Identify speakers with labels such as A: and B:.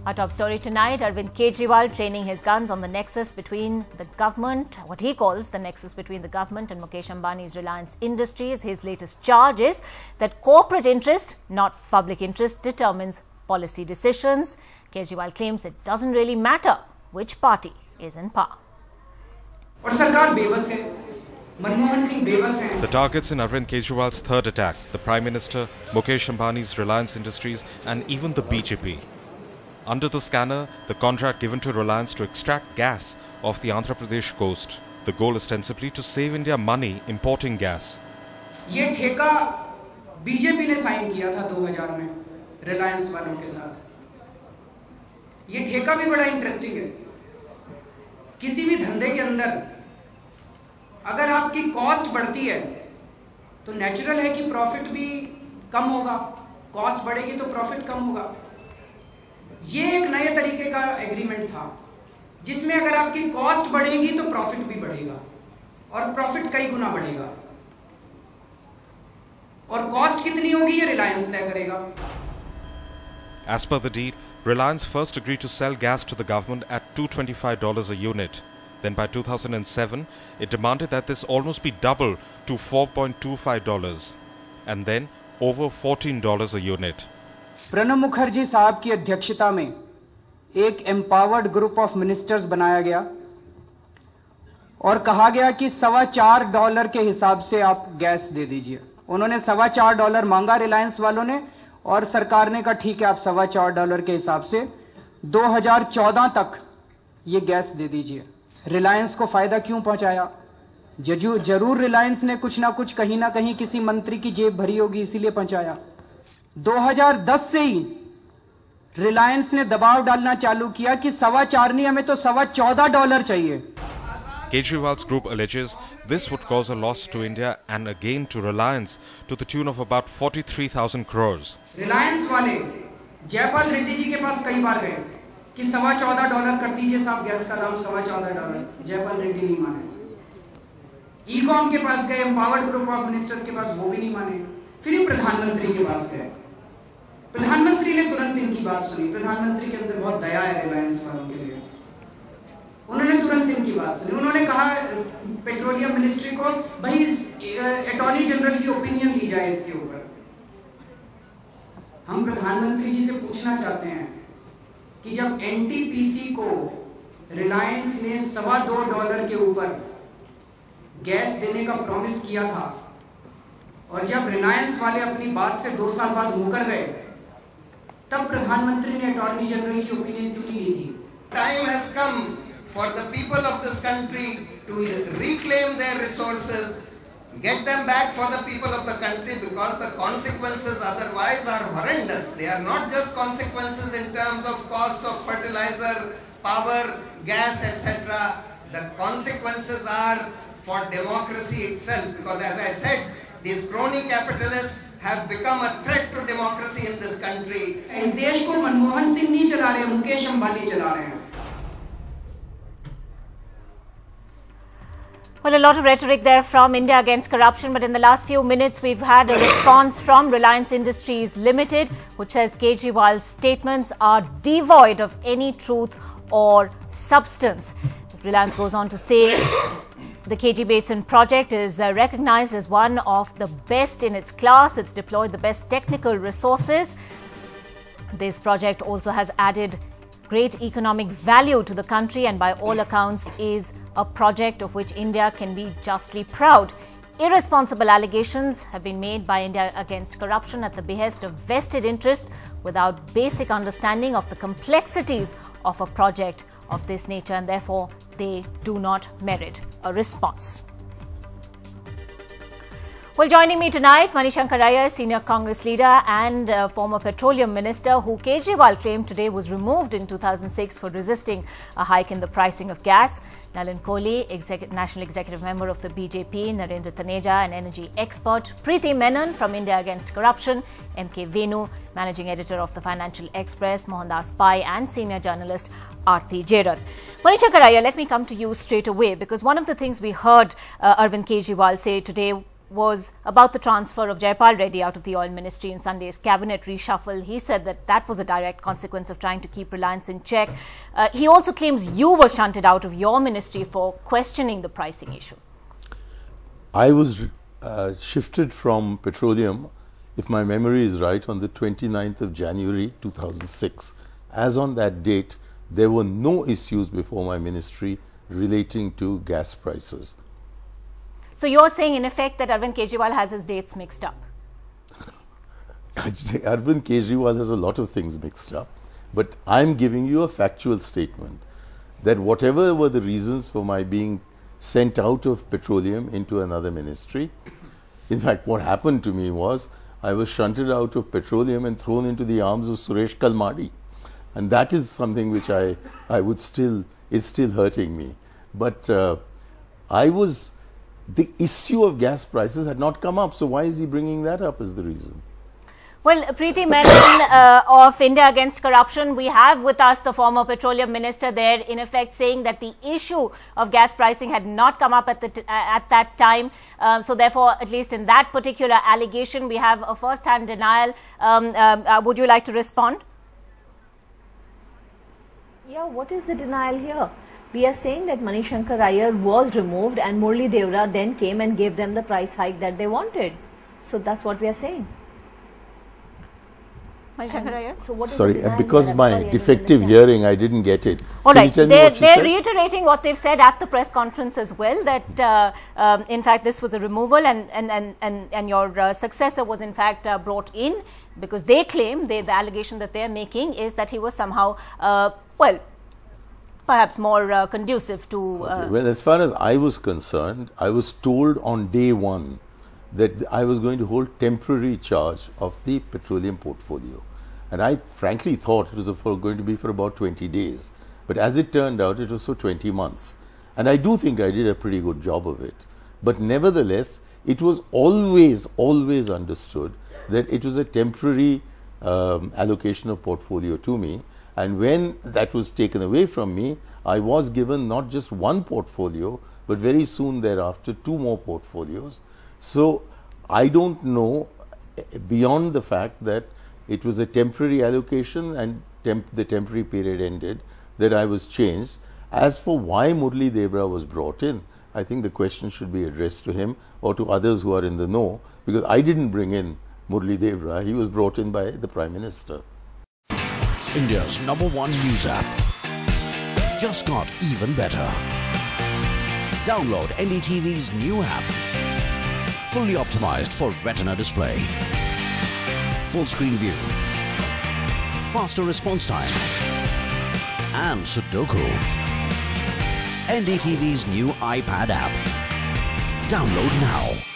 A: Our top story tonight, Arvind Kejriwal training his guns on the nexus between the government, what he calls the nexus between the government and Mukesh Ambani's Reliance Industries. His latest charge is that corporate interest, not public interest, determines policy decisions. Kejriwal claims it doesn't really matter which party is in power.
B: The targets in Arvind Kejriwal's third attack, the Prime Minister, Mukesh Ambani's Reliance Industries and even the BJP. Under the scanner, the contract given to Reliance to extract gas off the Andhra Pradesh coast. The goal ostensibly to save India money importing gas.
C: ये ठेका BJP ने sign किया था 2000 में रिलायंस वालों के साथ. ये ठेका भी बड़ा इंटरेस्टिंग है. किसी भी धंधे के अंदर अगर आपकी कॉस्ट बढ़ती है तो नेचुरल है कि प्रॉफिट भी कम होगा. कॉस्ट बढ़ेगी तो प्रॉफिट कम होगा. ये एक नए तरीके का एग्रीमेंट था जिसमें अगर आपकी कॉस्ट बढ़ेगी तो प्रॉफिट भी बढ़ेगा और प्रॉफिट कई गुना बढ़ेगा. और कॉस्ट कितनी होगी ये रिलायंस तय करेगा.
B: As per the deal, Reliance first agreed to sell gas to the government at $225 a unit. Then by 2007, it demanded that this almost be doubled to $4.25 and then over $14 a unit.
D: Pranab Mukherjee साहब की अध्यक्षता में एक empowered group of ministers बनाया गया और कहा गया कि $4.25 के हिसाब से आप गैस दे दीजिए. उन्होंने $4.25 मांगा रिलायंस वालों ने और सरकार ने कहा ठीक है आप $4.25 के हिसाब से 2014 तक ये गैस दे दीजिए. रिलायंस को फायदा क्यों पहुंचाया? जरूर रिलायंस ने कुछ ना कुछ कहीं ना कहीं किसी मंत्री की जेब भरी होगी इसीलिए पहुंचाया. 2010 से ही रिलायंस ने दबाव डालना चालू किया कि $4.25 नहीं हमें तो $14.25 चाहिए.
B: Kejriwal's group alleges this would cause a loss to India and a gain to Reliance to the tune of about 43,000 crores.
C: Reliance वाले जयपाल रेड्डी जी के पास कई बार गए कि $14.25 कर दीजिए साहब गैस का दाम $14.25. जयपाल रेड्डी नहीं माने. ईकॉम के पास गए, एम्पावर्ड ग्रुप ऑफ मिनिस्टर्स के पास, वो भी नहीं माने. फिर प्रधानमंत्री के पास गए. प्रधानमंत्री ने तुरंत इनकी बात सुनी. प्रधानमंत्री के अंदर बहुत दया है रिलायंस वालों के लिए. उन्होंने तुरंत इनकी बात सुनी. उन्होंने कहा पेट्रोलियम मिनिस्ट्री को भाई अटॉर्नी जनरल की ओपिनियन ली जाए इसके ऊपर. हम प्रधानमंत्री जी से पूछना चाहते हैं कि जब एनटीपीसी को रिलायंस ने $2.25 के ऊपर गैस देने का प्रॉमिस किया था और जब रिलायंस वाले अपनी बात से 2 साल बाद मुकर गए तब प्रधानमंत्री ने अटॉर्नी जनरल की ओपिनियन क्यों नहीं ली थी?
E: Time has come for the people of this country to reclaim their resources, get them back for the people of the country, because the consequences otherwise are horrendous. They are not just consequences in terms of costs of fertilizer, power, gas, etc. The consequences are for democracy itself, because as I said, these crony capitalists have become a threat to democracy in this country.
C: इस देश को मनमोहन सिंह नहीं चला रहे, मुकेश अंबानी चला रहे हैं.
A: Well, a lot of rhetoric there from India against corruption, but in the last few minutes we've had a response from Reliance Industries Limited, which says Kejriwal's statements are devoid of any truth or substance. Reliance goes on to say the KG Basin project is recognized as one of the best in its class. It's deployed the best technical resources. This project also has added great economic value to the country and by all accounts is a project of which India can be justly proud. Irresponsible allegations have been made by India against corruption at the behest of vested interest without basic understanding of the complexities of a project of this nature, and therefore they do not merit a response. Well, joining me tonight, Manishankar Iyer, senior Congress leader and former petroleum minister who Kejriwal claimed today was removed in 2006 for resisting a hike in the pricing of gas. Nalin Kohli, national executive member of the BJP, Narendra Taneja, an energy expert, Preeti Menon from India Against Corruption, M.K. Venu, managing editor of the Financial Express, Mohandas Pai, and senior journalist Aarti Jairath. Manishankar Iyer, let me come to you straight away, because one of the things we heard Arvind Kejriwal say today was about the transfer of Jayapal Reddy out of the oil ministry in Sunday's cabinet reshuffle. He said that that was a direct consequence of trying to keep Reliance in check. He also claims you were shunted out of your ministry for questioning the pricing issue.
F: I was shifted from petroleum, if my memory is right, on the 29th of January 2006. As on that date, there were no issues before my ministry relating to gas prices.
A: So you're saying in effect that Arvind Kejriwal has his dates mixed up?
F: Arvind Kejriwal has a lot of things mixed up, but I'm giving you a factual statement that whatever were the reasons for my being sent out of petroleum into another ministry, in fact what happened to me was I was shunted out of petroleum and thrown into the arms of Suresh Kalmadi, and that is something which I would still, is still hurting me. But the issue of gas prices had not come up, so why is he bringing that up as the reason?
A: Well, Preeti Menon of India Against Corruption, we have with us the former petroleum minister there, in effect saying that the issue of gas pricing had not come up at that time. So therefore, at least in that particular allegation, we have a first-hand denial. Would you like to respond?
G: Yeah, what is the denial here? We are saying that Manishankar Iyer was removed and Murli Devra then came and gave them the price hike that they wanted. So that's what we are saying.
A: Manishankar Iyer?
G: So what is
F: Sorry,
G: the
F: because my defective hearing, I didn't get it.
A: All right, they're
F: said?
A: reiterating what they've said at the press conference as well, that in fact this was a removal and your successor was in fact brought in, because they claim, the allegation that they're making is that he was somehow, well, perhaps more conducive to...
F: Okay. Well, as far as I was concerned, I was told on day one that I was going to hold temporary charge of the petroleum portfolio. And I frankly thought it was going to be for about 20 days. But as it turned out, it was for 20 months. And I do think I did a pretty good job of it. But nevertheless, it was always understood that it was a temporary allocation of portfolio to me. And when that was taken away from me, I was given not just one portfolio, but very soon thereafter 2 more portfolios. So I don't know, beyond the fact that it was a temporary allocation and the temporary period ended, that I was changed. As for why Murli Devra was brought in, I think the question should be addressed to him or to others who are in the know, because I didn't bring in Murli Devra, he was brought in by the Prime Minister.
H: India's #1 news app just got even better. Download NDTV's new app. Fully optimized for Retina display. Full screen view. Faster response time. And Sudoku. NDTV's new iPad app. Download now.